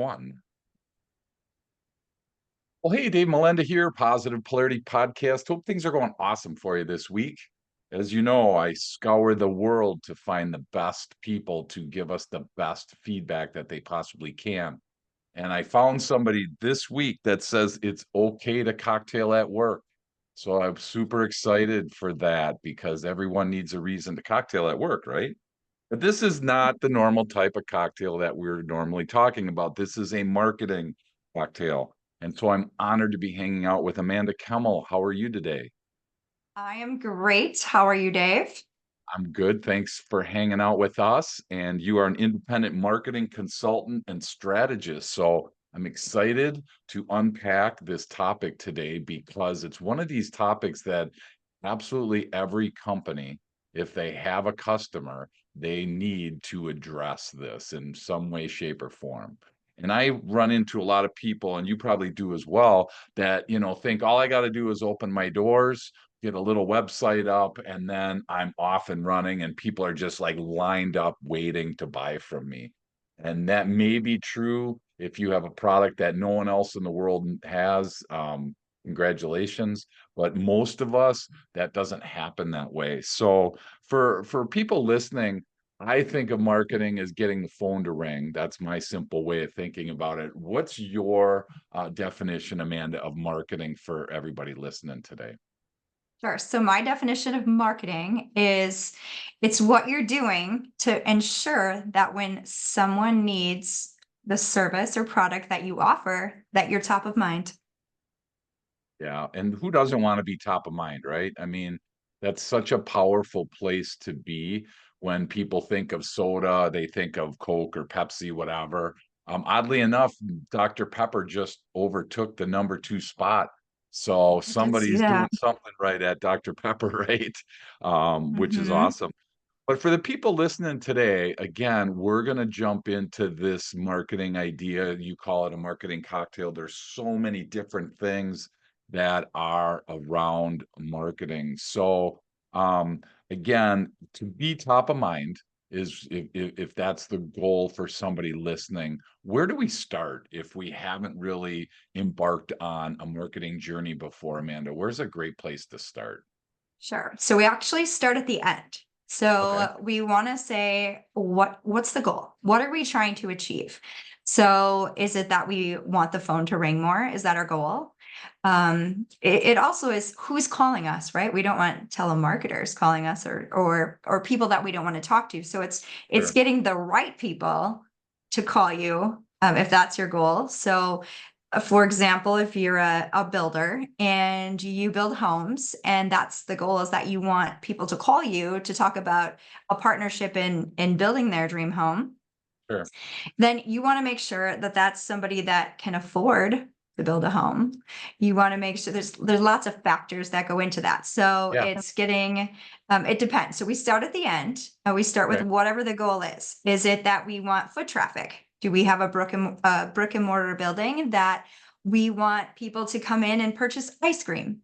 1. Well, hey, Dave Molenda here, Positive Polarity Podcast. Hope things are going awesome for you this week. As you know, I scour the world to find the best people to give us the best feedback that they possibly can. And I found somebody this week that says it's okay to cocktail at work. So I'm super excited for that because everyone needs a reason to cocktail at work, right? But this is not the normal type of cocktail that we're normally talking about. This is a marketing cocktail. And so I'm honored to be hanging out with Amanda Kemmel. How are you today? I am great. How are you, Dave? I'm good. Thanks for hanging out with us. And you are an independent marketing consultant and strategist. So I'm excited to unpack this topic today because it's one of these topics that absolutely every company, if they have a customer, they need to address this in some way, shape, or form. And I run into a lot of people, and you probably do as well, that, think all I got to do is open my doors, get a little website up, and then I'm off and running, and people are just like lined up waiting to buy from me. And that may be true if you have a product that no one else in the world has. Congratulations. But most of us, that doesn't happen that way. So for people listening, I think of marketing as getting the phone to ring. That's my simple way of thinking about it. What's your definition, Amanda, of marketing for everybody listening today? Sure. So my definition of marketing is it's what you're doing to ensure that when someone needs the service or product that you offer, that you're top of mind. Yeah, and who doesn't wanna be top of mind, right? I mean, that's such a powerful place to be when people think of soda, they think of Coke or Pepsi, whatever. Oddly enough, Dr. Pepper just overtook the number 2 spot, so I did see somebody's doing that. something right at Dr. Pepper, right? Which is Hmm. awesome. But for the people listening today, again, we're gonna jump into this marketing idea. You call it a marketing cocktail. There's so many different things that are around marketing. So, um, again, to be top of mind is if that's the goal for somebody listening, where do we start if we haven't really embarked on a marketing journey before, Amanda? Where's a great place to start? Sure. So we actually start at the end. Okay, So we want to say what's the goal? What are we trying to achieve? So is it that we want the phone to ring more? Is that our goal? It also is who's calling us, right? We don't want telemarketers calling us or people that we don't want to talk to. So it's sure. getting the right people to call you if that's your goal. So for example, if you're a builder and you build homes, and that's the goal is that you want people to call you to talk about a partnership in building their dream home, Sure. then you want to make sure that that's somebody that can afford to build a home. You want to make sure there's lots of factors that go into that. So Yeah. it's getting it depends. So we start at the end. We start with Okay. whatever the goal is. Is it that we want foot traffic? Do we have a brick and mortar building that we want people to come in and purchase ice cream?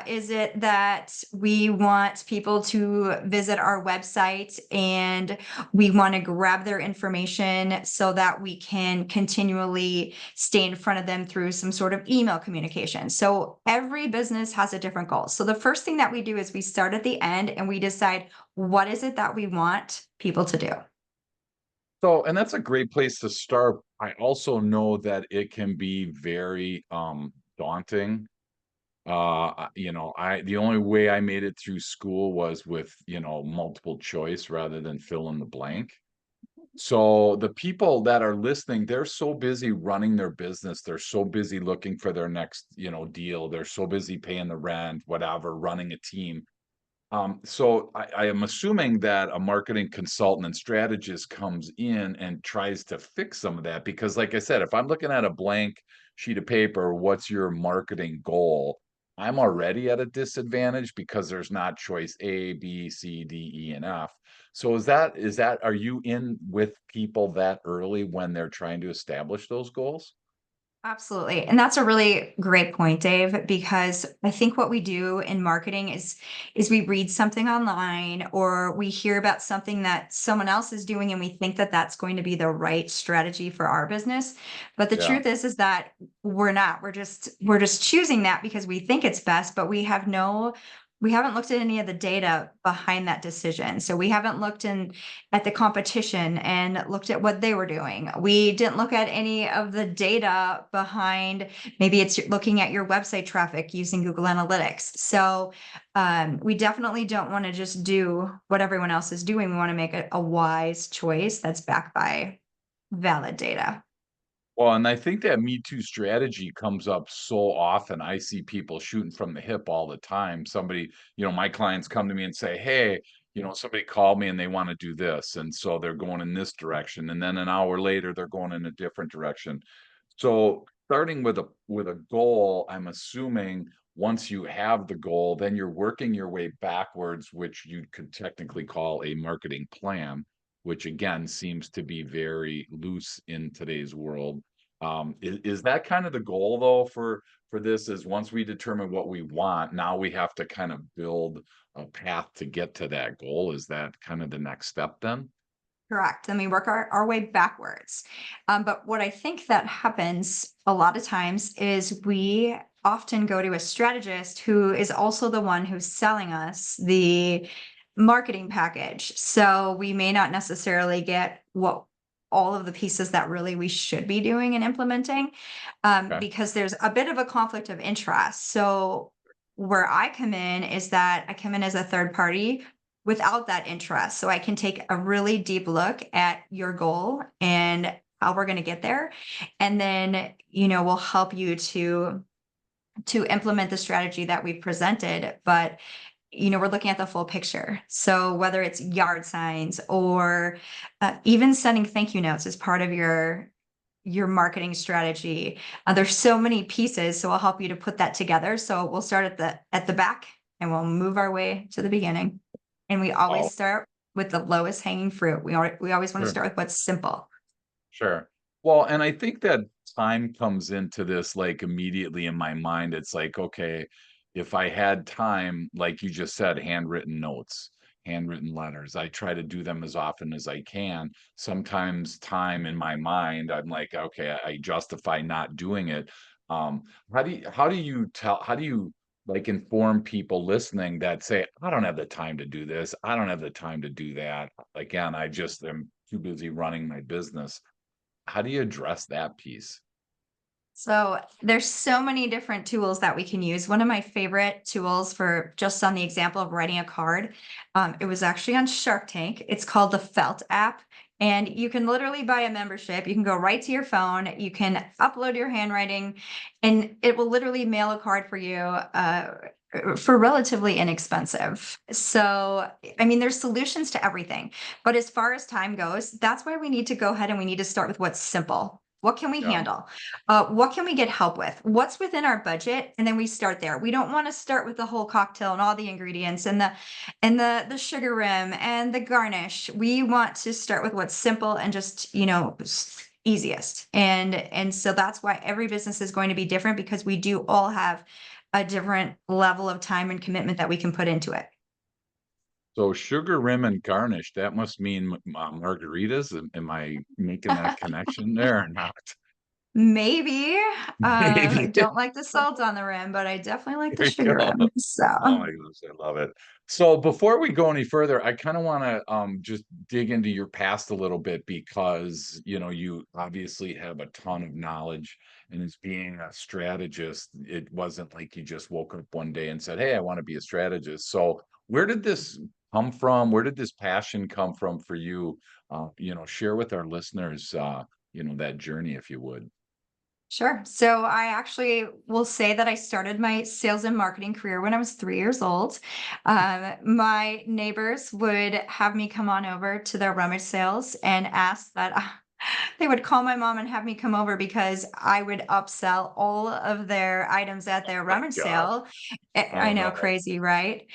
Is it that we want people to visit our website and we want to grab their information so that we can continually stay in front of them through some sort of email communication? So every business has a different goal. So the first thing that we do is we start at the end and we decide what is it that we want people to do. So, and that's a great place to start. I also know that it can be very daunting. The only way I made it through school was with, multiple choice rather than fill in the blank. So the people that are listening, they're so busy running their business, they're so busy looking for their next, deal, they're so busy paying the rent, whatever, running a team. So I am assuming that a marketing consultant and strategist comes in and tries to fix some of that because, like I said, if I'm looking at a blank sheet of paper, what's your marketing goal? I'm already at a disadvantage because there's not choice A, B, C, D, E, and F. So are you in with people that early when they're trying to establish those goals? Absolutely. And that's a really great point, Dave, because I think what we do in marketing is we read something online or we hear about something that someone else is doing and we think that that's going to be the right strategy for our business. But the Yeah. truth is that we're not. We're just choosing that because we think it's best, but we haven't looked at any of the data behind that decision. So we haven't looked in at the competition and looked at what they were doing. We didn't look at any of the data behind, maybe it's looking at your website traffic using Google Analytics. So we definitely don't want to just do what everyone else is doing. We want to make a wise choice that's backed by valid data. Well, and I think that Me Too strategy comes up so often. I see people shooting from the hip all the time. Somebody, my clients come to me and say, "Hey, somebody called me and they want to do this." And so they're going in this direction. And then an hour later, they're going in a different direction. So starting with a goal, I'm assuming once you have the goal, then you're working your way backwards, which you could technically call a marketing plan, which again seems to be very loose in today's world. Is that kind of the goal though for this is once we determine what we want, now we have to kind of build a path to get to that goal. Is that kind of the next step then? Correct. And we work our way backwards. But what I think that happens a lot of times is we often go to a strategist who is also the one who's selling us the marketing package. So we may not necessarily get what all of the pieces that really we should be doing and implementing Okay. because there's a bit of a conflict of interest. So where I come in is that I come in as a third party without that interest. So I can take a really deep look at your goal and how we're going to get there. And then, we'll help you to implement the strategy that we've presented. But we're looking at the full picture. So whether it's yard signs or even sending thank you notes as part of your marketing strategy, there's so many pieces. So I'll help you to put that together. So we'll start at the back and we'll move our way to the beginning. And we always Oh, start with the lowest hanging fruit. We always want to sure. start with what's simple. Sure. Well, and I think that time comes into this like immediately in my mind. It's like, okay, if I had time, like you just said, handwritten notes, handwritten letters, I try to do them as often as I can. Sometimes time in my mind, I'm like, okay, I justify not doing it. Um, how do you like inform people listening that say, I don't have the time to do this. I don't have the time to do that. Again, I just am too busy running my business. How do you address that piece? So there's so many different tools that we can use. One of my favorite tools for just on the example of writing a card, it was actually on Shark Tank. It's called the Felt app. And you can literally buy a membership. You can go right to your phone. You can upload your handwriting, and it will literally mail a card for you for relatively inexpensive. So, I mean, there's solutions to everything. But as far as time goes, that's why we need to go ahead and we need to start with what's simple. What can we Yeah. handle? What can we get help with? What's within our budget? And then we start there. We don't want to start with the whole cocktail and all the ingredients and the sugar rim and the garnish. We want to start with what's simple and just, easiest. And so that's why every business is going to be different because we do all have a different level of time and commitment that we can put into it. So sugar rim and garnish, that must mean margaritas. Am I making that connection there or not? Maybe. I Maybe. don't like the salt on the rim, but I definitely like the There sugar you go. rim. So Oh my gosh, I love it. So before we go any further, I kind of want to just dig into your past a little bit because you obviously have a ton of knowledge, and as being a strategist, it wasn't like you just woke up one day and said, "Hey, I want to be a strategist." So where did this come from? Where did this passion come from for you? Share with our listeners, that journey if you would. sure. So I actually will say that I started my sales and marketing career when I was 3 years old. My neighbors would have me come on over to their rummage sales and ask that they would call my mom and have me come over because I would upsell all of their items at their My rummage gosh. sale. I Oh know, no. crazy, right?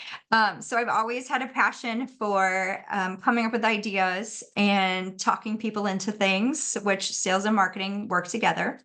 So I've always had a passion for coming up with ideas and talking people into things, which sales and marketing work together.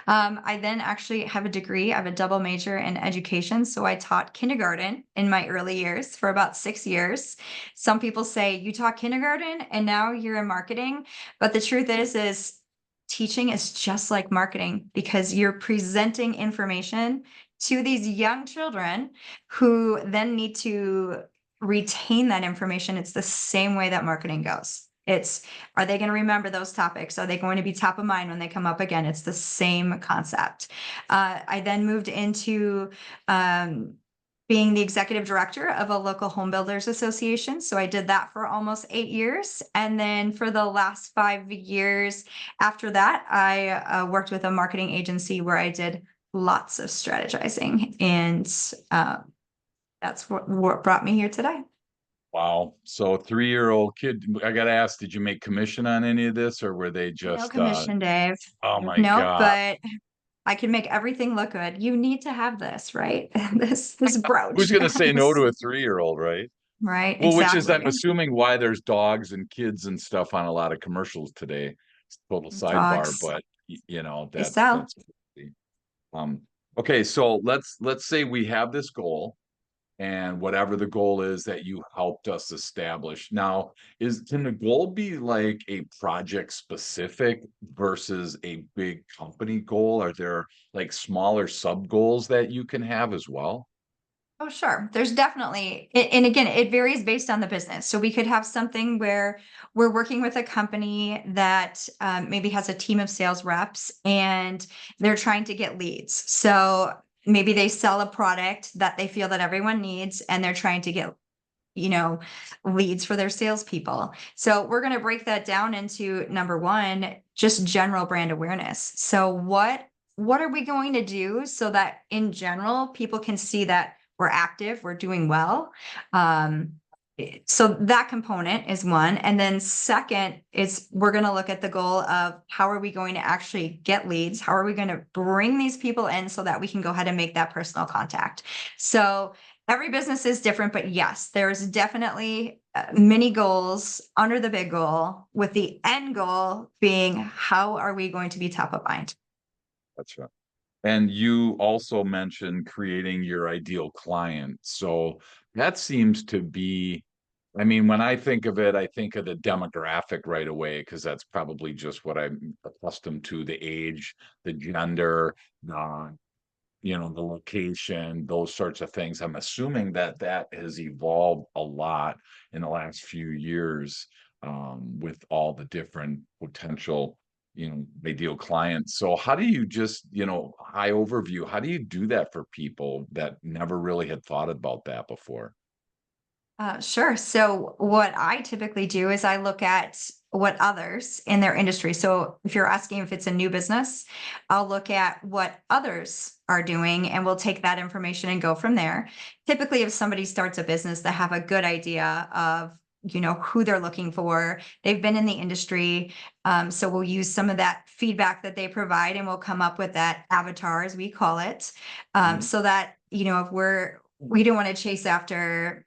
I then actually have a degree. I have a double major in education. So I taught kindergarten in my early years for about 6 years. Some people say you taught kindergarten and now you're in marketing. But the truth is teaching is just like marketing because you're presenting information to these young children who then need to retain that information. It's the same way that marketing goes. It's, are they going to remember those topics? Are they going to be top of mind when they come up again? It's the same concept. I then moved into um, being the executive director of a local home builders association. So I did that for almost 8 years. And then for the last 5 years after that, I worked with a marketing agency where I did lots of strategizing. And that's what brought me here today. Wow. So 3-year-old kid, I gotta ask, did you make commission on any of this or were they No just commission, Dave. oh my Nope, God. but I can make everything look good. You need to have this, right? This Who's brooch. gonna say no to a 3-year-old, right? Right, Well, which is I'm exactly. assuming why there's dogs and kids and stuff on a lot of commercials today. It's a total sidebar, Dogs, but they sell. that's crazy. Um okay, so let's say we have this goal and whatever the goal is that you helped us establish. Now, is can the goal be like a project specific versus a big company goal? Are there like smaller sub goals that you can have as well? Oh, sure. There's definitely, and again, it varies based on the business. So we could have something where we're working with a company that maybe has a team of sales reps and they're trying to get leads. So maybe they sell a product that they feel that everyone needs and they're trying to get, you know, leads for their salespeople. So we're going to break that down into number one, just general brand awareness. So what are we going to do so that in general people can see that we're active, we're doing well? So that component is one. And then second is we're going to look at the goal of how are we going to actually get leads? How are we going to bring these people in so that we can go ahead and make that personal contact? So every business is different, but yes, there's definitely many goals under the big goal, with the end goal being how are we going to be top of mind? That's right. And you also mentioned creating your ideal client. So that seems to be, I mean, when I think of it, I think of the demographic right away, because that's probably just what I'm accustomed to, the age, the gender, uh, the location, those sorts of things. I'm assuming that that has evolved a lot in the last few years, with all the different potential, ideal clients. So how do you just, high overview, how do you do that for people that never really had thought about that before? Sure. So what I typically do is I look at what others in their industry. So if you're asking if it's a new business, I'll look at what others are doing and we'll take that information and go from there. Typically, if somebody starts a business, they have a good idea of who they're looking for. They've been in the industry. So we'll use some of that feedback that they provide and we'll come up with that avatar, as we call it. Mhm. So that, if we don't want to chase after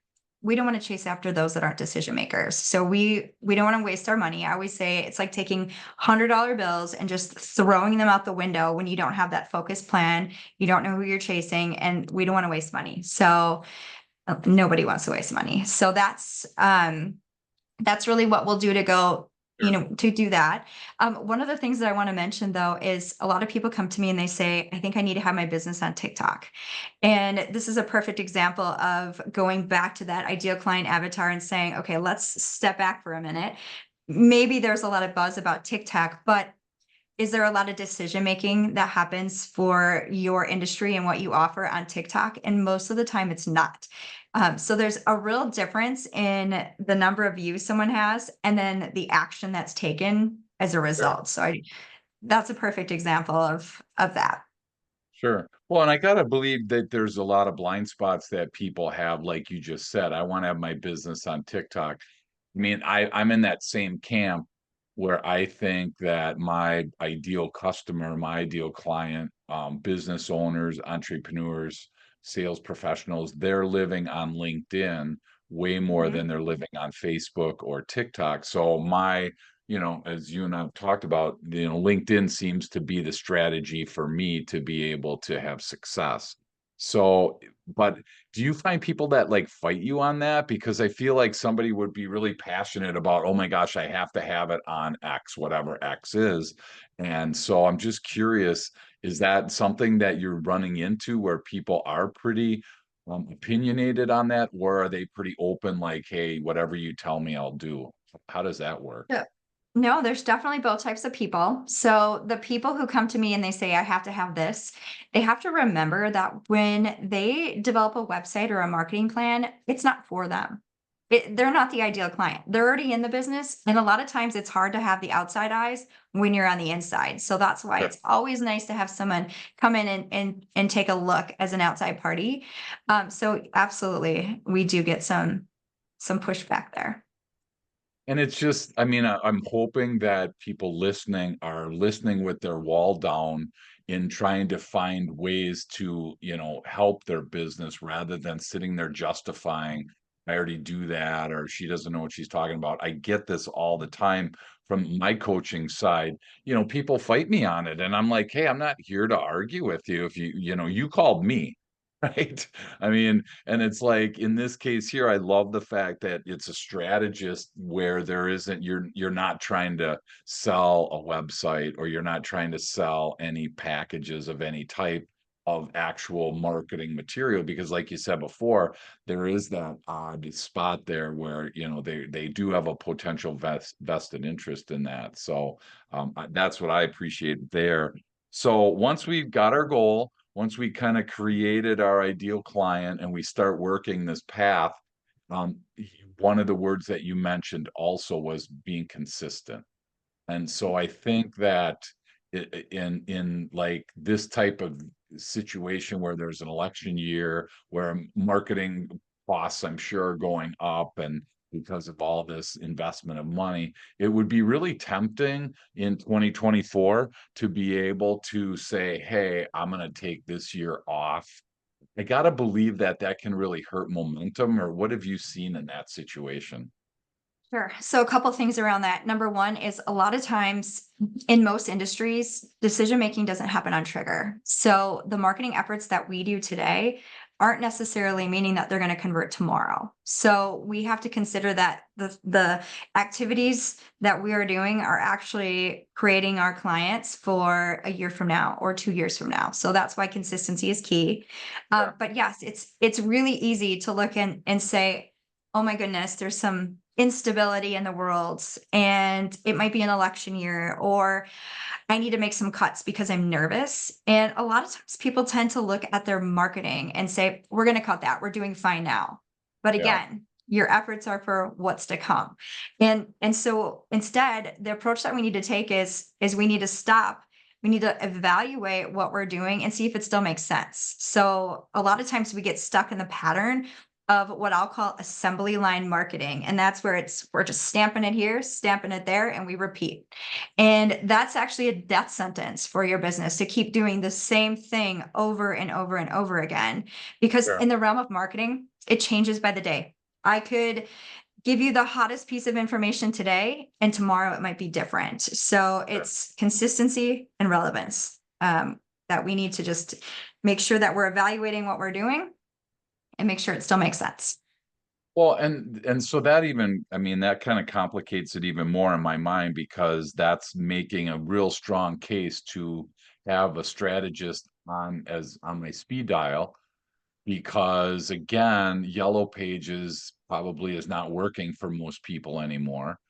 those that aren't decision makers. So we don't want to waste our money. I always say it's like taking $100 bills and just throwing them out the window when you don't have that focused plan. You don't know who you're chasing, and we don't want to waste money. So nobody wants to waste money. So that's really what we'll do to go, Sure. to do that. One of the things that I want to mention though is a lot of people come to me and they say, I think I need to have my business on TikTok. And this is a perfect example of going back to that ideal client avatar and saying, okay, let's step back for a minute. Maybe there's a lot of buzz about TikTok, but is there a lot of decision making that happens for your industry and what you offer on TikTok? And most of the time, it's not. So there's a real difference in the number of views someone has, and then the action that's taken as a Sure. result. That's a perfect example of that. Sure. Well, and I gotta believe that there's a lot of blind spots that people have, like you just said. I want to have my business on TikTok. I mean, I'm in that same camp where I think that my ideal customer, my ideal client, business owners, entrepreneurs, sales professionals, they're living on LinkedIn way more than Mhm. they're living on Facebook or TikTok. So my as you and I've talked about, LinkedIn seems to be the strategy for me to be able to have success. So, but do you find people that like fight you on that? Because I feel like somebody would be really passionate about, oh my gosh, I have to have it on X, whatever X is. And so I'm just curious, is that something that you're running into where people are pretty opinionated on that, or are they pretty open, like, hey, whatever you tell me, I'll do? How does that work? Yeah. No, there's definitely both types of people. So the people who come to me and they say, I have to have this, they have to remember that when they develop a website or a marketing plan, it's not for them. They're not the ideal client. They're already in the business. And a lot of times it's hard to have the outside eyes when you're on the inside. So that's why Sure. it's always nice to have someone come in and take a look as an outside party. So absolutely, we do get some pushback there. And it's just, I mean, I'm hoping that people listening are listening with their wall down in trying to find ways to, help their business rather than sitting there justifying, I already do that, or she doesn't know what she's talking about. I get this all the time from my coaching side. People fight me on it, and I'm like, hey, I'm not here to argue with you. If you called me. Right? I mean, and it's like in this case here, I love the fact that it's a strategist where there isn't you're not trying to sell a website, or you're not trying to sell any packages of any type of actual marketing material, because like you said before, there is that odd spot there where they do have a potential vested interest in that. So that's what I appreciate there. So once we've got our goal, once we kind of created our ideal client and we start working this path, um, one of the words that you mentioned also was being consistent. And so I think that in like this type of situation where there's an election year, where marketing costs, I'm sure, are going up, and because of all this investment of money, it would be really tempting in 2024 to be able to say, hey, I'm going to take this year off. I got to believe that that can really hurt momentum. Or what have you seen in that situation? Sure. So a couple things around that. Number one is a lot of times in most industries, decision making doesn't happen on trigger. So the marketing efforts that we do today aren't necessarily meaning that they're going to convert tomorrow. So we have to consider that the activities that we are doing are actually creating our clients for a year from now or 2 years from now. So that's why consistency is key. But yes, it's really easy to look and say, oh my goodness, there's some instability in the world and it might be an election year, or I need to make some cuts because I'm nervous. And a lot of times people tend to look at their marketing and say, we're going to cut that. We're doing fine now. But Yeah, again, your efforts are for what's to come. And so instead, the approach that we need to take is we need to stop. We need to evaluate what we're doing and see if it still makes sense. So a lot of times we get stuck in the pattern of what I'll call assembly line marketing. And that's where we're just stamping it here, stamping it there, and we repeat. And that's actually a death sentence for your business to keep doing the same thing over and over and over again. Because sure. in the realm of marketing, it changes by the day. I could give you the hottest piece of information today, and tomorrow it might be different. So Sure. it's consistency and relevance that we need to just make sure that we're evaluating what we're doing and make sure it still makes sense. Well, and so that even, I mean, that kind of complicates it even more in my mind, because that's making a real strong case to have a strategist on my speed dial, because again, yellow pages probably is not working for most people anymore.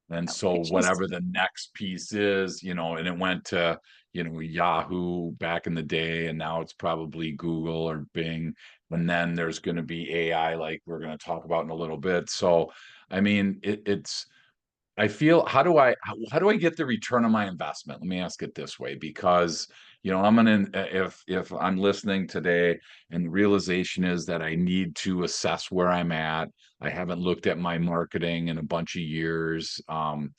And so It just whatever the next piece is, and it went to, Yahoo back in the day, and now it's probably Google or Bing. And then there's going to be AI, like we're going to talk about in a little bit. So, I mean, I feel, how do I get the return on my investment? Let me ask it this way, because I'm gonna, if I'm listening today and the realization is that I need to assess where I'm at. I haven't looked at my marketing in a bunch of years, and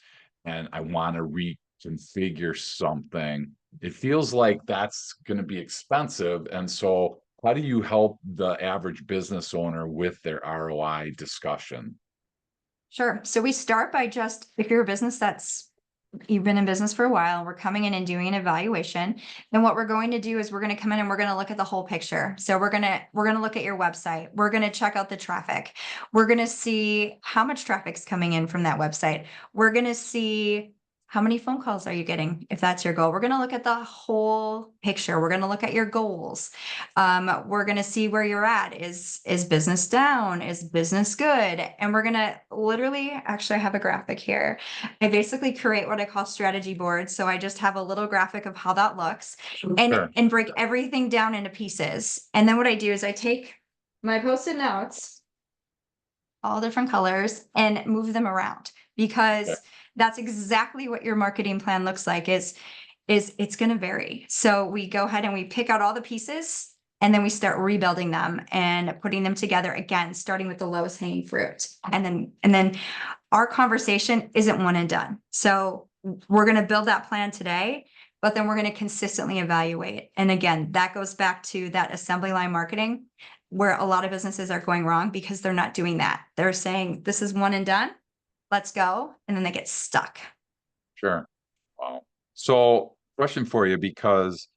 I want to reconfigure something. It feels like that's going to be expensive, and so how do you help the average business owner with their ROI discussion? Sure. So we start by just, if you're a business that's you've been in business for a while, we're coming in and doing an evaluation. Then what we're going to do is we're going to come in and we're going to look at the whole picture. So we're going to look at your website. We're going to check out the traffic. We're going to see how much traffic's coming in from that website. We're going to see how many phone calls are you getting if that's your goal. We're going to look at the whole picture. We're going to look at your goals. We're going to see where you're at. Is business down? Is business good? And we're going to literally, actually, I have a graphic here. I basically create what I call strategy boards. So I just have a little graphic of how that looks Sure. and break everything down into pieces. And then what I do is I take my post-it notes, all different colors, and move them around, Okay. because that's exactly what your marketing plan looks like. Is it's going to vary. So we go ahead and we pick out all the pieces, and then we start rebuilding them and putting them together again, starting with the lowest hanging fruit. And then our conversation isn't one and done. So we're going to build that plan today, but then we're going to consistently evaluate. And again, that goes back to that assembly line marketing, where a lot of businesses are going wrong because they're not doing that. They're saying, this is one and done, let's go. And then they get stuck. Sure. Wow. So, question for you, because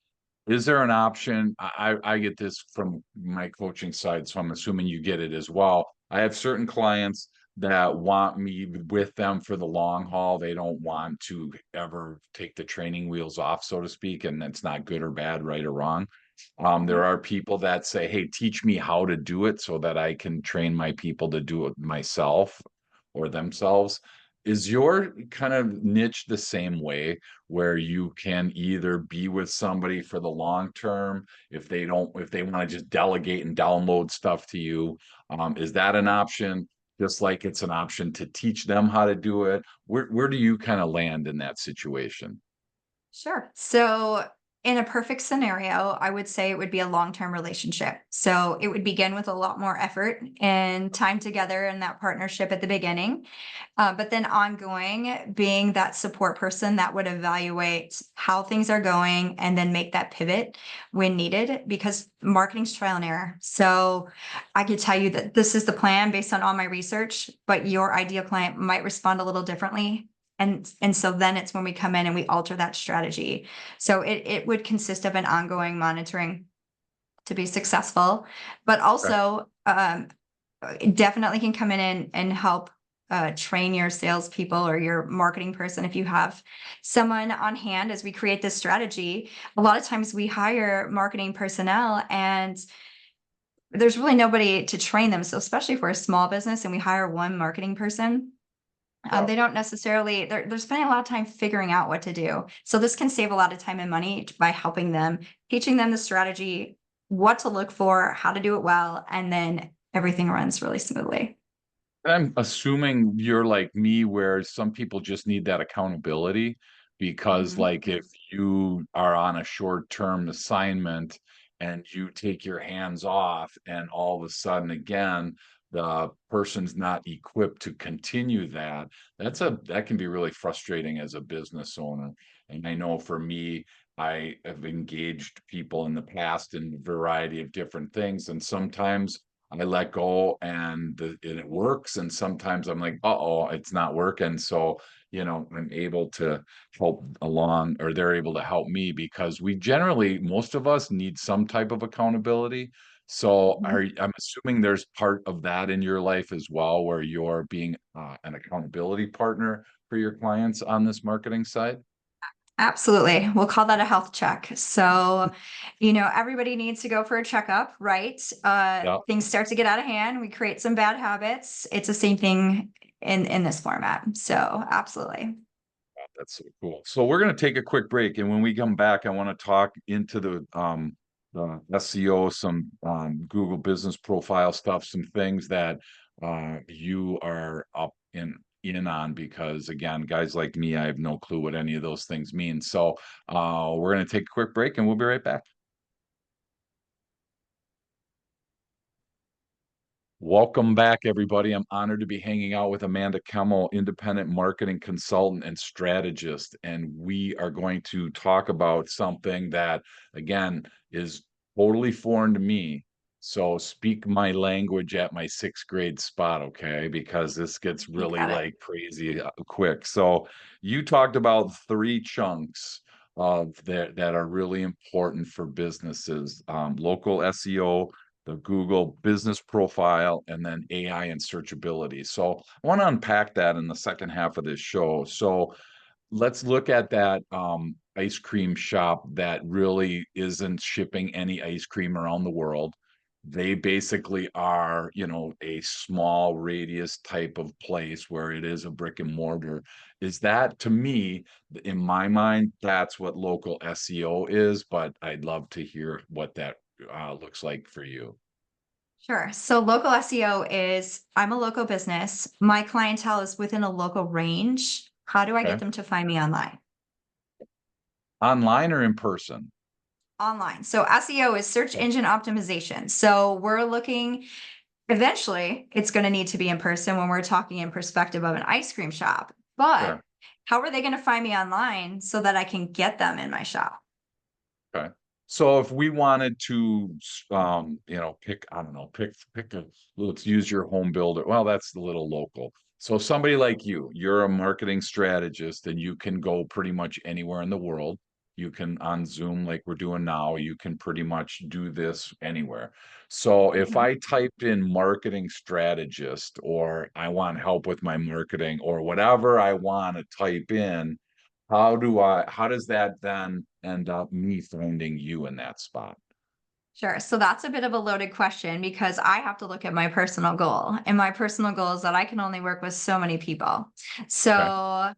is there an option? I get this from my coaching side, so I'm assuming you get it as well. I have certain clients that want me with them for the long haul. They don't want to ever take the training wheels off, so to speak, and that's not good or bad, right or wrong. There Mhm. are people that say, "Hey, teach me how to do it so that I can train my people to do it myself or themselves." Is your kind of niche the same way, where you can either be with somebody for the long term if they want to just delegate and download stuff to you? Is that an option? Just like it's an option to teach them how to do it. Where do you kind of land in that situation? Sure. So, in a perfect scenario, I would say it would be a long-term relationship. So, it would begin with a lot more effort and time together in that partnership at the beginning. But then ongoing, being that support person that would evaluate how things are going and then make that pivot when needed, because marketing's trial and error. So, I could tell you that this is the plan based on all my research, but your ideal client might respond a little differently. And so then it's when we come in and we alter that strategy. So it would consist of an ongoing monitoring to be successful, but Okay. also definitely can come in and help train your salespeople or your marketing person if you have someone on hand as we create this strategy. A lot of times we hire marketing personnel and there's really nobody to train them. So especially for a small business and we hire one marketing person, Yeah. they don't necessarily, they're spending a lot of time figuring out what to do. So this can save a lot of time and money by helping them, teaching them the strategy, what to look for, how to do it well, and then everything runs really smoothly. I'm assuming you're like me, where some people just need that accountability because, Mhm. like, if you are on a short-term assignment and you take your hands off, and all of a sudden, again, the person's not equipped to continue that, that can be really frustrating as a business owner. And I know for me, I have engaged people in the past in a variety of different things, and sometimes I let go and it works. And sometimes I'm like, uh-oh, it's not working. So, I'm able to help along, or they're able to help me, because most of us need some type of accountability. So I'm assuming there's part of that in your life as well, where you're being an accountability partner for your clients on this marketing side. Absolutely. We'll call that a health check. So, everybody needs to go for a checkup, right? Yeah. Things start to get out of hand. We create some bad habits. It's the same thing in this format. So, absolutely. That's so cool. So we're going to take a quick break, and when we come back, I want to talk into the SEO, some Google Business Profile stuff, some things that you are up in on, because again, guys like me, I have no clue what any of those things mean. So we're going to take a quick break, and we'll be right back. Welcome back, everybody. I'm honored to be hanging out with Amanda Kemmel, independent marketing consultant and strategist. And we are going to talk about something that, again, is totally foreign to me. So speak my language at my 6th grade spot, okay? Because this gets You really, got it. like, crazy, quick. So you talked about 3 chunks of that are really important for businesses, local SEO, the Google business profile, and then AI and searchability. So I wanna unpack that in the second half of this show. So let's look at that, ice cream shop that really isn't shipping any ice cream around the world. They basically are, a small radius type of place where it is a brick and mortar. Is that to me, in my mind, that's what local SEO is, but I'd love to hear what that, looks like for you. Sure. So local SEO is I'm a local business. My clientele is within a local range. How do I get Okay. them to find me online? Online or in person? Online. So SEO is search Okay. engine optimization. So we're looking eventually it's going to need to be in person when we're talking in perspective of an ice cream shop. But Sure. how are they going to find me online so that I can get them in my shop? Okay. So if we wanted to, pick, I don't know, pick a, let's use your home builder. Well, that's a little local. So somebody like you're a marketing strategist and you can go pretty much anywhere in the world. You can on Zoom like we're doing now, you can pretty much do this anywhere. So if Mhm. I typed in marketing strategist or I want help with my marketing or whatever I want to type in, how does that then end up me finding you in that spot? Sure. So that's a bit of a loaded question because I have to look at my personal goal. And my personal goal is that I can only work with so many people. Okay.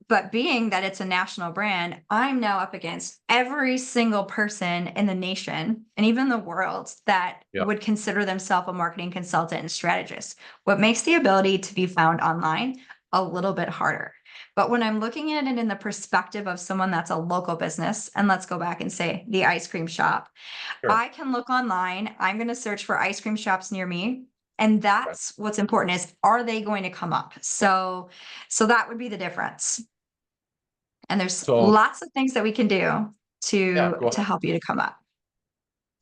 But being that it's a national brand, I'm now up against every single person in the nation and even the world that Yep. would consider themselves a marketing consultant and strategist. What makes the ability to be found online a little bit harder. But when I'm looking at it in the perspective of someone that's a local business, and let's go back and say the ice cream shop, Sure. I can look online. I'm going to search for ice cream shops near me. And Okay. that's what's important is are they going to come up? So that would be the difference. And there's So lots of things that we can do yeah, go to ahead. help you to come up.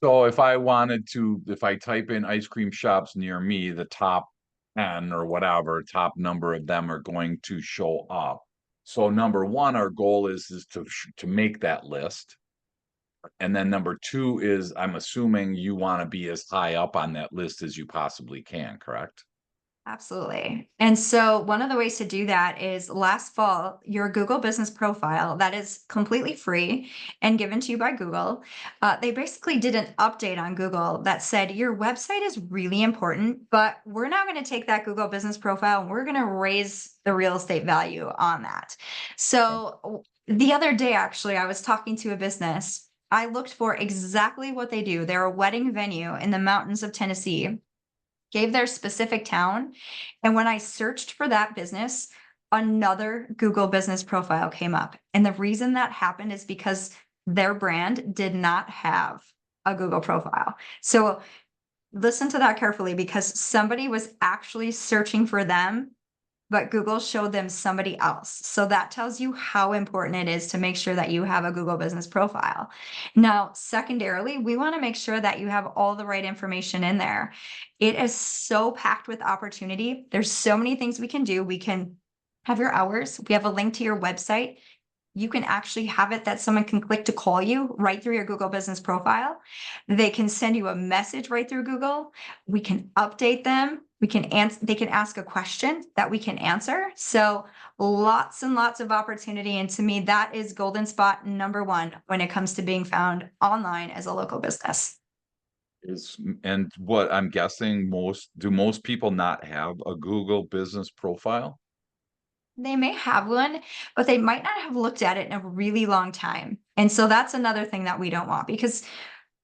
So if I type in ice cream shops near me, the top 10 or whatever, top number of them are going to show up. So number one, our goal is to make that list. And then number two is I'm assuming you want to be as high up on that list as you possibly can, correct? Absolutely. And so one of the ways to do that is last fall, your Google business profile that is completely free and given to you by Google. They basically did an update on Google that said your website is really important, but we're now going to take that Google business profile and we're going to raise the real estate value on that. Okay. The other day, actually, I was talking to a business. I looked for exactly what they do. They're a wedding venue in the mountains of Tennessee, gave their specific town. And when I searched for that business, another Google business profile came up. And the reason that happened is because their brand did not have a Google profile. So listen to that carefully because somebody was actually searching for them, but Google showed them somebody else. So that tells you how important it is to make sure that you have a Google business profile. Now, secondarily, we want to make sure that you have all the right information in there. It is so packed with opportunity. There's so many things we can do. We can have your hours. We have a link to your website. You can actually have it that someone can click to call you right through your Google business profile. They can send you a message right through Google. We can update them. We can answer, they can ask a question that we can answer. So lots and lots of opportunity. And to me, that is golden spot number one when it comes to being found online as a local business. And what I'm guessing most people not have a Google business profile? They may have one, but they might not have looked at it in a really long time. And so that's another thing that we don't want because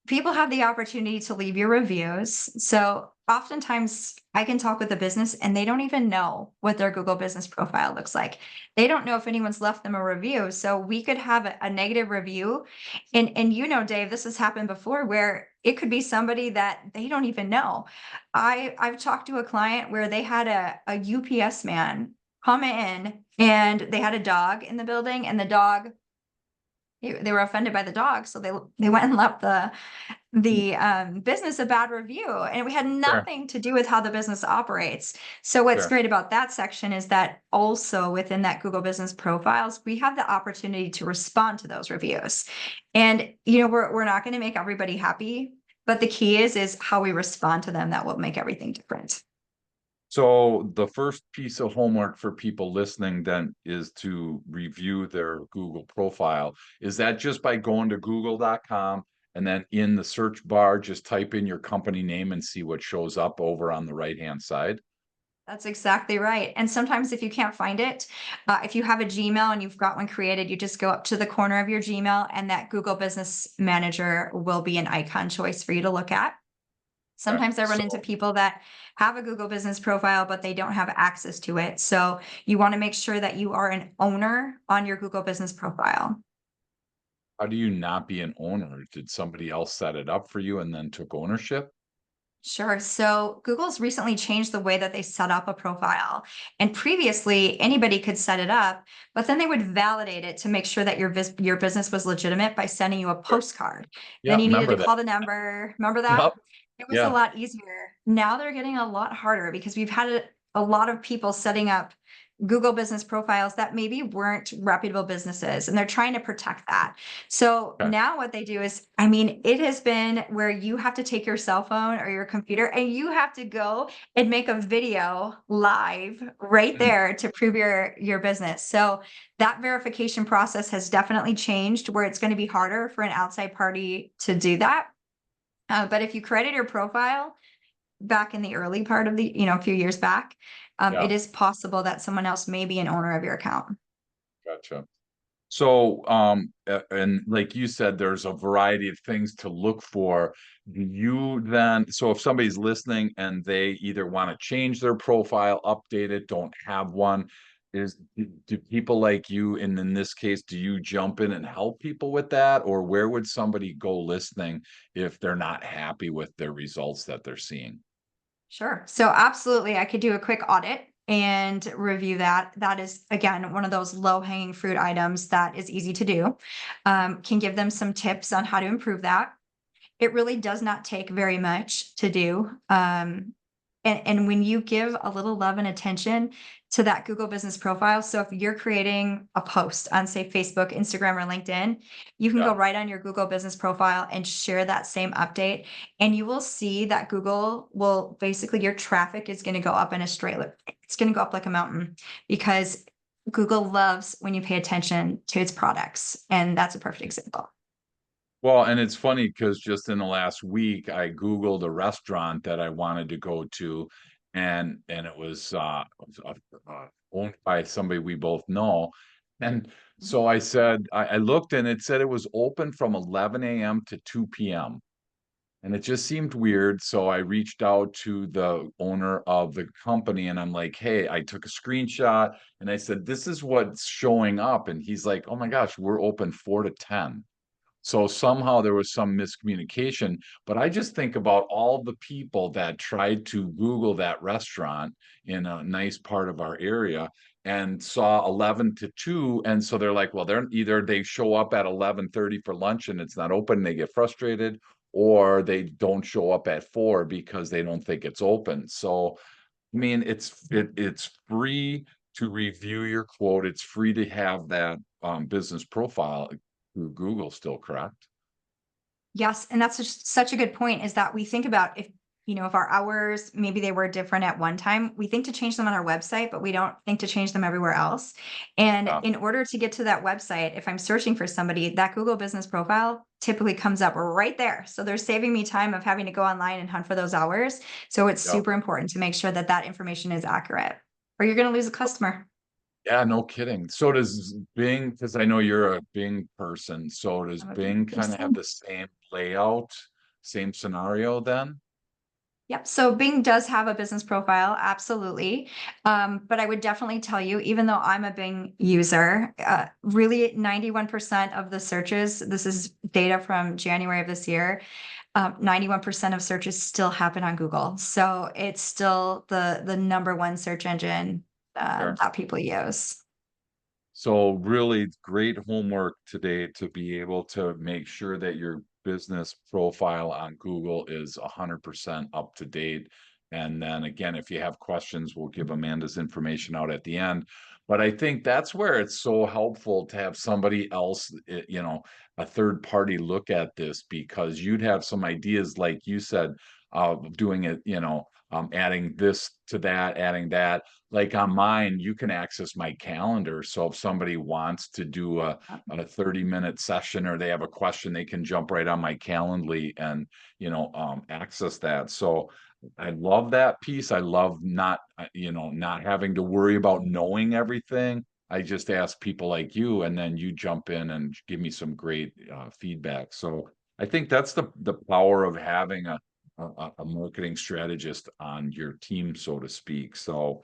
people have the opportunity to leave your reviews. So oftentimes I can talk with a business and they don't even know what their Google business profile looks like. They don't know if anyone's left them a review. So we could have a negative review. And Dave, this has happened before where it could be somebody that they don't even know. I've talked to a client where they had a UPS man come in and they had a dog in the building and the dog they were offended by the dog, so they went and left the business a bad review, and it had Sure, nothing to do with how the business operates. So what's sure. great about that section is that also within that Google Business Profiles, we have the opportunity to respond to those reviews. And we're not going to make everybody happy, but the key is how we respond to them that will make everything different. So the first piece of homework for people listening then is to review their Google profile. Is that just by going to google.com and then in the search bar, just type in your company name and see what shows up over on the right-hand side? That's exactly right. And sometimes if you can't find it, if you have a Gmail and you've got one created, you just go up to the corner of your Gmail and that Google Business Manager will be an icon choice for you to look at. Okay. Sometimes I run into So people that have a Google Business profile, but they don't have access to it. So you want to make sure that you are an owner on your Google Business profile. how do you not be an owner? Did somebody else set it up for you and then took ownership? Sure. So Google's recently changed the way that they set up a profile. And previously, anybody could set it up, but then they would validate it to make sure that your business was legitimate by sending you a Sure. postcard. Then Yeah, you needed remember to that. call the number. Remember that? Yep. It was a Yeah. lot easier. Now they're getting a lot harder because we've had a lot of people setting up Google business profiles that maybe weren't reputable businesses, and they're trying to protect that. So Okay. now what they do is, I mean, it has been where you have to take your cell phone or your computer and you have to go and make a video live right Mm, there to prove your business. So that verification process has definitely changed where it's going to be harder for an outside party to do that. But if you created your profile back in the early part of a few years back, yeah, it is possible that someone else may be an owner of your account. gotcha. So, and like you said, there's a variety of things to look for. Do you then, so if somebody's listening and they either want to change their profile, update it, don't have one, do people like you, and in this case, do you jump in and help people with that? Or where would somebody go listening if they're not happy with their results that they're seeing? Sure. So absolutely, I could do a quick audit and review that. That is, again, one of those low-hanging fruit items that is easy to do. Can give them some tips on how to improve that. It really does not take very much to do. And when you give a little love and attention to that Google business profile, so if you're creating a post on, say, Facebook, Instagram, or LinkedIn, you can Yeah. go right on your Google business profile and share that same update. And you will see that Google will basically, your traffic is going to go up in a straight line. It's going to go up like a mountain because Google loves when you pay attention to its products. And that's a perfect example. Well, and it's funny because just in the last week, I Googled a restaurant that I wanted to go to, and it was owned by somebody we both know. And so I said, I looked and it said it was open from 11 a.m. to 2 p.m. And it just seemed weird. So I reached out to the owner of the company and I'm like, hey, I took a screenshot and I said, this is what's showing up. And he's like, oh my gosh, we're open 4 to 10. So somehow there was some miscommunication, but I just think about all the people that tried to Google that restaurant in a nice part of our area and saw 11 to 2. And so they're like, well, they're either they show up at 11:30 for lunch and it's not open, they get frustrated, or they don't show up at 4 because they don't think it's open. So I mean, it's free to review your quote. It's free to have that business profile through Google still, correct? Yes, and that's just such a good point is that we think about if our hours, maybe they were different at one time, we think to change them on our website, but we don't think to change them everywhere else. And Yeah, in order to get to that website, if I'm searching for somebody, that Google business profile typically comes up right there. So they're saving me time of having to go online and hunt for those hours. So it's yeah. super important to make sure that that information is accurate or you're going to lose a customer. Yeah, no kidding. So does Bing, because I know you're a Bing person, so does I'm a big Bing kind of have person. the same layout, same scenario then? Yep. So Bing does have a business profile, absolutely. But I would definitely tell you, even though I'm a Bing user, really 91% of the searches, this is data from January of this year, 91% of searches still happen on Google. So it's still the number one search engine Sure. that people use. So really great homework today to be able to make sure that you're business profile on Google is 100% up to date. And then again, if you have questions, we'll give Amanda's information out at the end. But I think that's where it's so helpful to have somebody else, a third party look at this, because you'd have some ideas, like you said, of doing it, adding this to that, adding that. Like on mine, you can access my calendar. So if somebody wants to do a 30-minute session, or they have a question, they can jump right on my Calendly and, access that. So I love that piece. I love not having to worry about knowing everything. I just ask people like you, and then you jump in and give me some great feedback. So I think that's the power of having a marketing strategist on your team, so to speak. So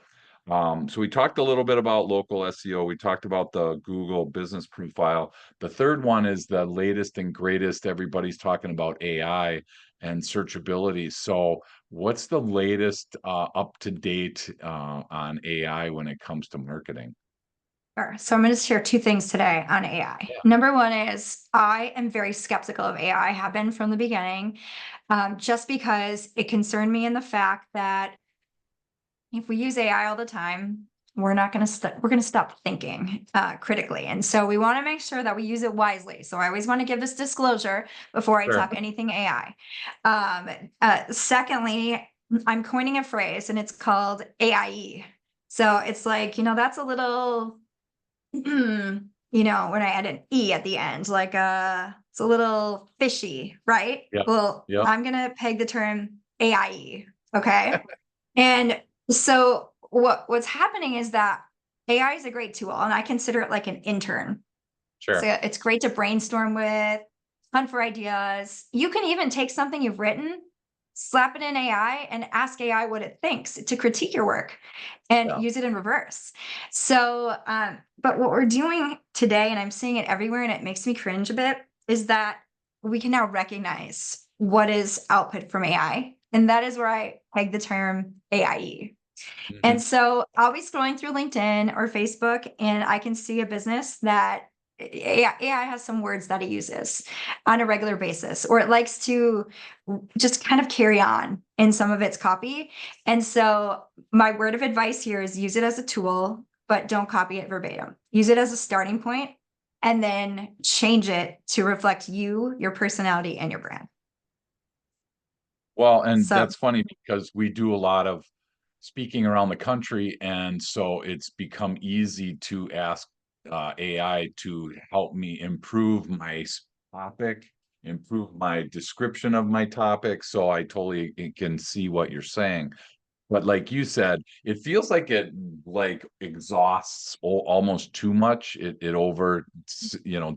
we talked a little bit about local SEO. We talked about the Google business profile. The third one is the latest and greatest. Everybody's talking about AI and searchability. So what's the latest up to date on AI when it comes to marketing? Sure. So I'm going to share two things today on AI. Yeah. Number one is I am very skeptical of AI. I have been from the beginning, just because it concerned me in the fact that if we use AI all the time, we're not going to we're going to stop thinking critically, and so we want to make sure that we use it wisely. So I always want to give this disclosure before I Sure. talk anything AI. Secondly, I'm coining a phrase, and it's called AIE. So it's like, that's a little when I add an E at the end, like it's a little fishy, right? Yep. Well, Yep. I'm gonna peg the term AIE, okay? And so what's happening is that AI is a great tool, and I consider it like an intern. So Sure. it's great to brainstorm with, hunt for ideas. You can even take something you've written, slap it in AI, and ask AI what it thinks to critique your work and Yeah. use it in reverse. So, but what we're doing today, and I'm seeing it everywhere, and it makes me cringe a bit, is that we can now recognize what is output from AI. And that is where I peg the term AIE. And Mhm. so I'll be scrolling through LinkedIn or Facebook, and I can see a business that AI has some words that it uses on a regular basis, or it likes to just kind of carry on in some of its copy. And so my word of advice here is use it as a tool, but don't copy it verbatim. Use it as a starting point, and then change it to reflect you, your personality, and your brand. Well, and So that's funny because we do a lot of speaking around the country, and so it's become easy to ask AI to help me improve my topic, improve my description of my topic. So I totally can see what you're saying. But like you said, it feels like it like exhausts almost too much. It over,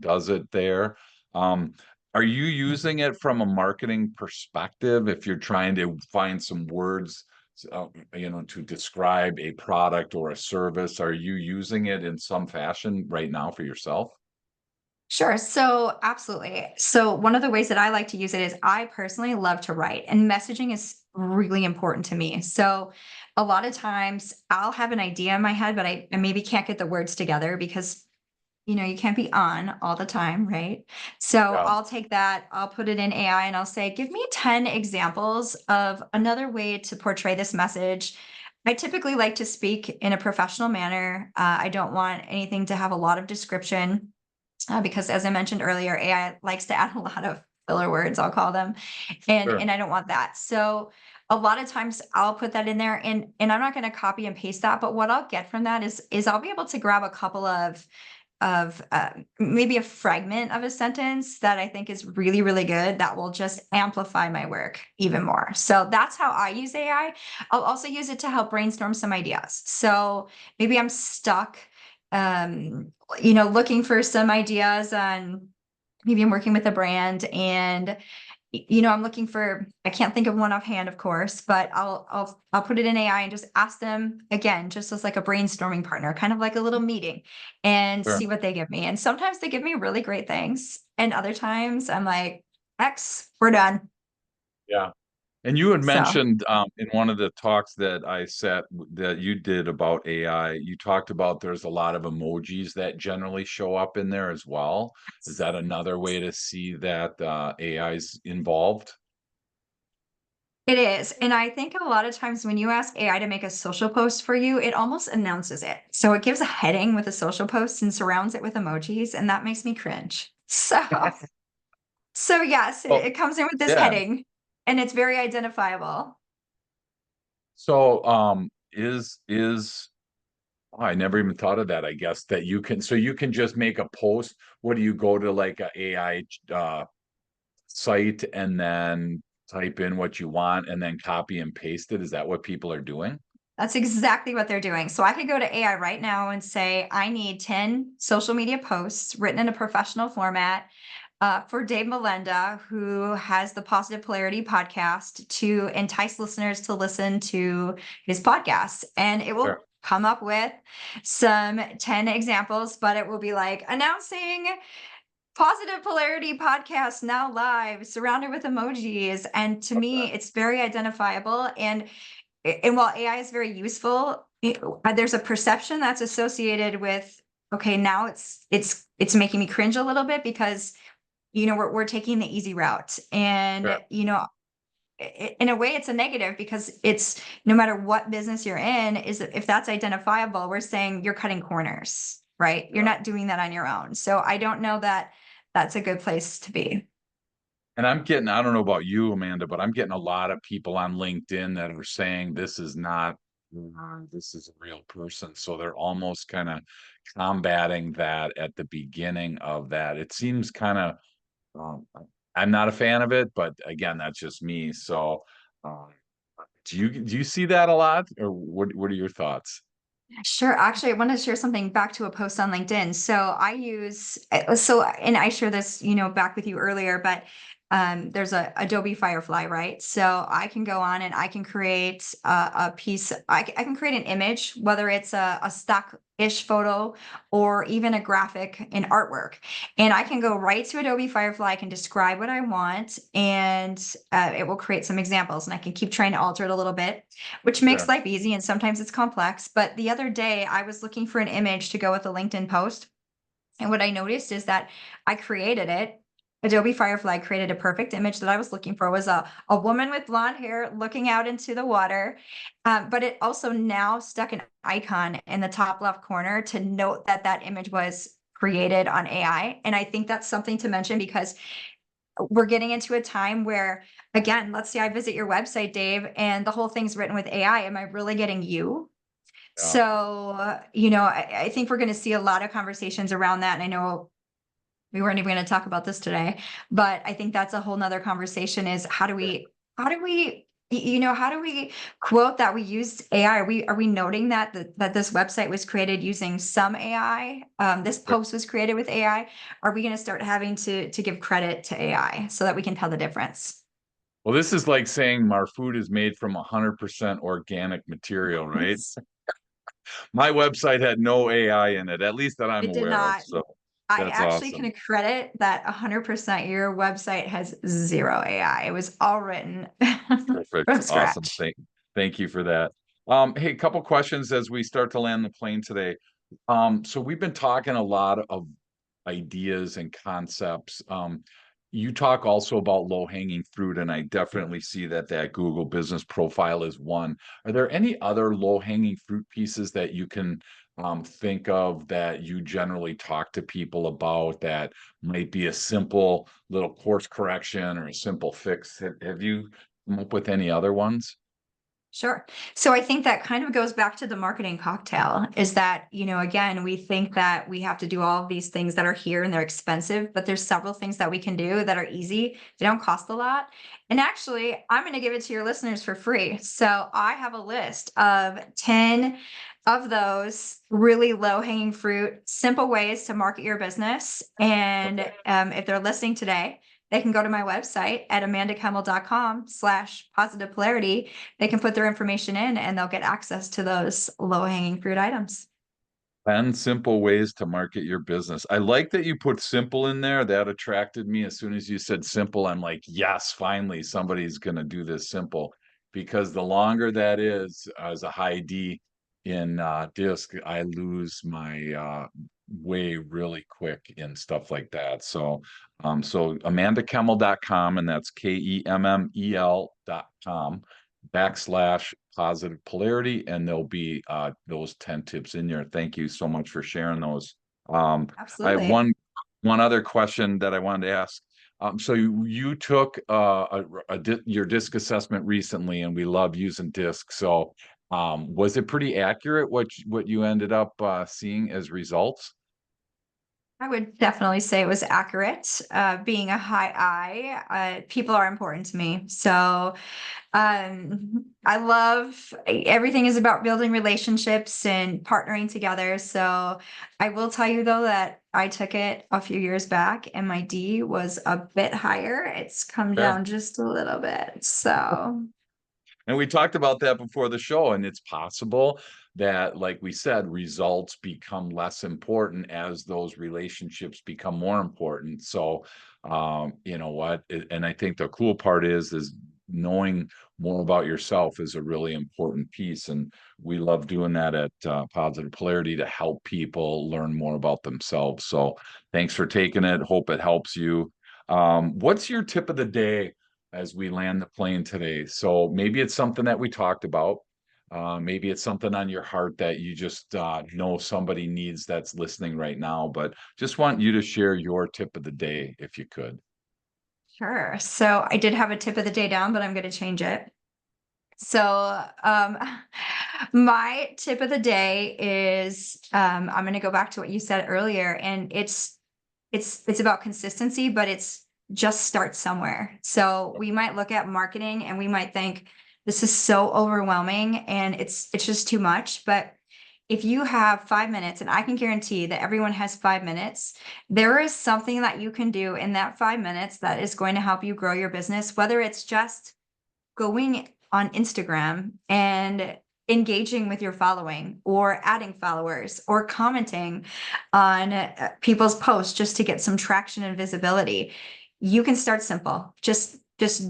does it there. Um, are you using it from a marketing perspective if you're trying to find some words, to describe a product or a service? Are you using it in some fashion right now for yourself? sure. So, absolutely. So, one of the ways that I like to use it is I personally love to write, and messaging is really important to me. So, a lot of times I'll have an idea in my head, but I maybe can't get the words together because, you can't be on all the time, right? So, Yeah, I'll take that, I'll put it in AI, and I'll say, give me 10 examples of another way to portray this message. I typically like to speak in a professional manner. I don't want anything to have a lot of description, because as I mentioned earlier, AI likes to add a lot of filler words, I'll call them, and sure. I don't want that. So a lot of times I'll put that in there, and I'm not going to copy and paste that, but what I'll get from that is I'll be able to grab a couple of maybe a fragment of a sentence that I think is really, really good that will just amplify my work even more. So that's how I use AI. I'll also use it to help brainstorm some ideas. So maybe I'm stuck, looking for some ideas on, maybe I'm working with a brand, and I'm looking for, I can't think of one offhand, of course, but I'll put it in AI and just ask them again, just as like a brainstorming partner, kind of like a little meeting, and Sure. see what they give me. And sometimes they give me really great things, and other times I'm like, X, we're done. Yeah. And you had So mentioned in one of the talks that I sat that you did about AI, you talked about there's a lot of emojis that generally show up in there as well. Is that another way to see that AI is involved? it is. And I think a lot of times when you ask AI to make a social post for you, it almost announces it. So it gives a heading with a social post and surrounds it with emojis, and that makes me cringe. So yes, Oh, it comes in with this yeah. heading and it's very identifiable. So is oh, I never even thought of that, I guess, that you can so you can just make a post. What do you go to like a AI site and then type in what you want and then copy and paste it? Is that what people are doing? That's exactly what they're doing. So I could go to AI right now and say, I need 10 social media posts written in a professional format for Dave Molenda, who has the Positive Polarity podcast, to entice listeners to listen to his podcast. And it will Sure. come up with some 10 examples, but it will be like announcing Positive Polarity podcast now live, surrounded with emojis. And to Okay. me, it's very identifiable. And while AI is very useful, there's a perception that's associated with, okay, now it's making me cringe a little bit because we're taking the easy route. And Sure. in a way it's a negative because it's no matter what business you're in, is that if that's identifiable, we're saying you're cutting corners, right? You're Yeah. not doing that on your own. So I don't know that that's a good place to be. And I'm getting, I don't know about you, Amanda, but I'm getting a lot of people on LinkedIn that are saying this is not, this is a real person. So they're almost kind of combating that at the beginning of that. It seems kind of, um, I'm not a fan of it, but again, that's just me. So, um, do you see that a lot, or what are your thoughts? Sure. Actually, I want to share something back to a post on LinkedIn. So I use and I share this, back with you earlier, but there's a Adobe Firefly, right? So I can go on and I can create a piece. I can create an image, whether it's a stock-ish photo or even a graphic and artwork. And I can go right to Adobe Firefly. I can describe what I want, and it will create some examples. And I can keep trying to alter it a little bit, which makes Sure. life easy, and sometimes it's complex. But the other day, I was looking for an image to go with a LinkedIn post. And what I noticed is that I created it. Adobe Firefly created a perfect image that I was looking for, was a woman with blonde hair looking out into the water. But it also now stuck an icon in the top left corner to note that that image was created on AI. And I think that's something to mention because we're getting into a time where, again, let's say I visit your website, Dave, and the whole thing's written with AI. Am I really getting you? Yeah. So, I think we're going to see a lot of conversations around that. And I know we weren't even going to talk about this today, but I think that's a whole nother conversation is how do we quote that we used AI? Are we noting that this website was created using some AI? This post was created with AI. Are we going to start having to give credit to AI so that we can tell the difference? Well, this is like saying our food is made from 100% organic material, right? My website had no AI in it, at least that I'm It did aware of. not. So I that's actually can awesome. credit that 100% your website has zero AI. It was all written Perfect. from Awesome. scratch. Thank you for that. Hey, couple questions as we start to land the plane today. So we've been talking a lot of ideas and concepts. You talk also about low hanging fruit, and I definitely see that Google business profile is one. Are there any other low hanging fruit pieces that you can think of that you generally talk to people about that might be a simple little course correction or a simple fix? Have you come up with any other ones? Sure. So I think that kind of goes back to the marketing cocktail is that, again, we think that we have to do all of these things that are here and they're expensive, but there's several things that we can do that are easy. They don't cost a lot. And actually, I'm going to give it to your listeners for free. So I have a list of 10 of those really low hanging fruit, simple ways to market your business. And Okay. if they're listening today, they can go to my website at amandakemmel.com/positive polarity. They can put their information in and they'll get access to those low hanging fruit items. 10 simple ways to market your business. I like that you put simple in there. That attracted me. As soon as you said simple, I'm like, yes, finally somebody's going to do this simple. Because the longer that is, as a high D in disc, I lose my way really quick in stuff like that. So amandakemmel.com, and that's KEMMEL.com /positive polarity, and there'll be those 10 tips in there. Thank you so much for sharing those. I have Absolutely. one other question that I wanted to ask. So you took your disc assessment recently, and we love using disc. So was it pretty accurate what you ended up seeing as results? I would definitely say it was accurate. Being a high I, people are important to me. So I love everything is about building relationships and partnering together. So I will tell you though that I took it a few years back and my D was a bit higher. It's come Okay. down just a little bit. So And we talked about that before the show, and it's possible that, like we said, results become less important as those relationships become more important. So, you know what? And I think the cool part is knowing more about yourself is a really important piece. And we love doing that at Positive Polarity to help people learn more about themselves. So, thanks for taking it. Hope it helps you. What's your tip of the day as we land the plane today? So maybe it's something that we talked about. Maybe it's something on your heart that you just know somebody needs that's listening right now. But just want you to share your tip of the day if you could. sure. So I did have a tip of the day down, but I'm going to change it. So, my tip of the day is, I'm going to go back to what you said earlier, and it's about consistency, but it's just start somewhere. So we might look at marketing and we might think this is so overwhelming and it's just too much. But if you have 5 minutes, and I can guarantee that everyone has 5 minutes, there is something that you can do in that 5 minutes that is going to help you grow your business, whether it's just going on Instagram and engaging with your following or adding followers or commenting on people's posts just to get some traction and visibility. You can start simple. Just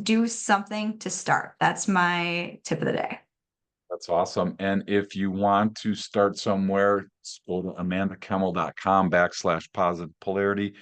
do something to start. That's my tip of the day. That's awesome. And if you want to start somewhere, go to amandakemmel.com /positive polarity.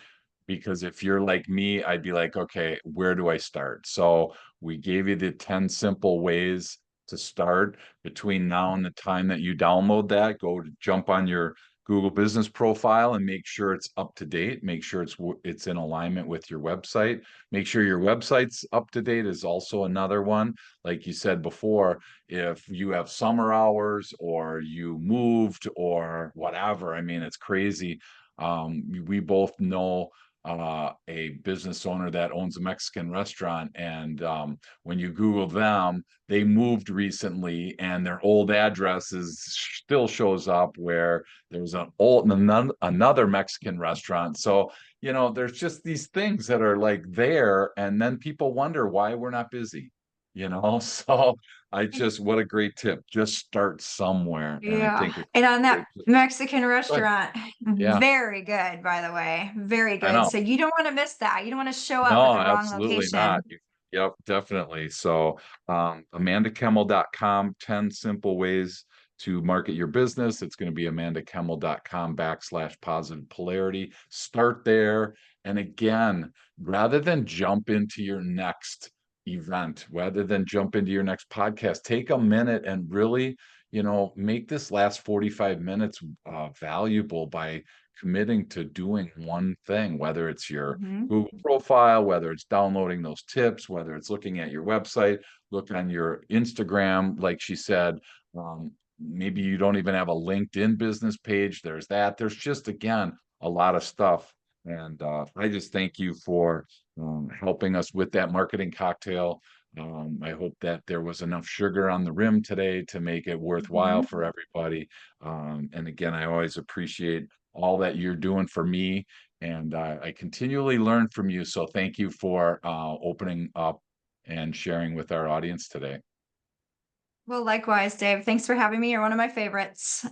Because if you're like me, I'd be like, okay, where do I start? So we gave you the 10 simple ways to start. Between now and the time that you download that, go to jump on your Google business profile and make sure it's up to date. Make sure it's in alignment with your website. Make sure your website's up to date is also another one. Like you said before, if you have summer hours or you moved or whatever, I mean, it's crazy. We both know a business owner that owns a Mexican restaurant. And when you Google them, they moved recently and their old address still shows up where there's another Mexican restaurant. So, you know, there's just these things that are like there, and then people wonder why we're not busy, you know? So what a great tip. Just start somewhere. And I Yeah. think it's And on great. that Mexican Good. restaurant, Yeah, very good, by the way. Very I good. know. So you don't want to miss that. You don't want to show up at No, the wrong absolutely not. location. Yep, definitely. So, amandakemmel.com, 10 simple ways to market your business. It's going to be amandakemmel.com /positive polarity. Start there. And again, rather than jump into your next event, rather than jump into your next podcast, take a minute and really, make this last 45 minutes valuable by committing to doing one thing, whether it's your Mhm. Google profile, whether it's downloading those tips, whether it's looking at your website, look on your Instagram, like she said. Maybe you don't even have a LinkedIn business page. There's that. There's just, again, a lot of stuff. And I just thank you for helping us with that marketing cocktail. I hope that there was enough sugar on the rim today to make it worthwhile Mhm. for everybody. And again, I always appreciate all that you're doing for me, and I continually learn from you. So thank you for opening up and sharing with our audience today. Well, likewise, Dave. Thanks for having me. You're one of my favorites.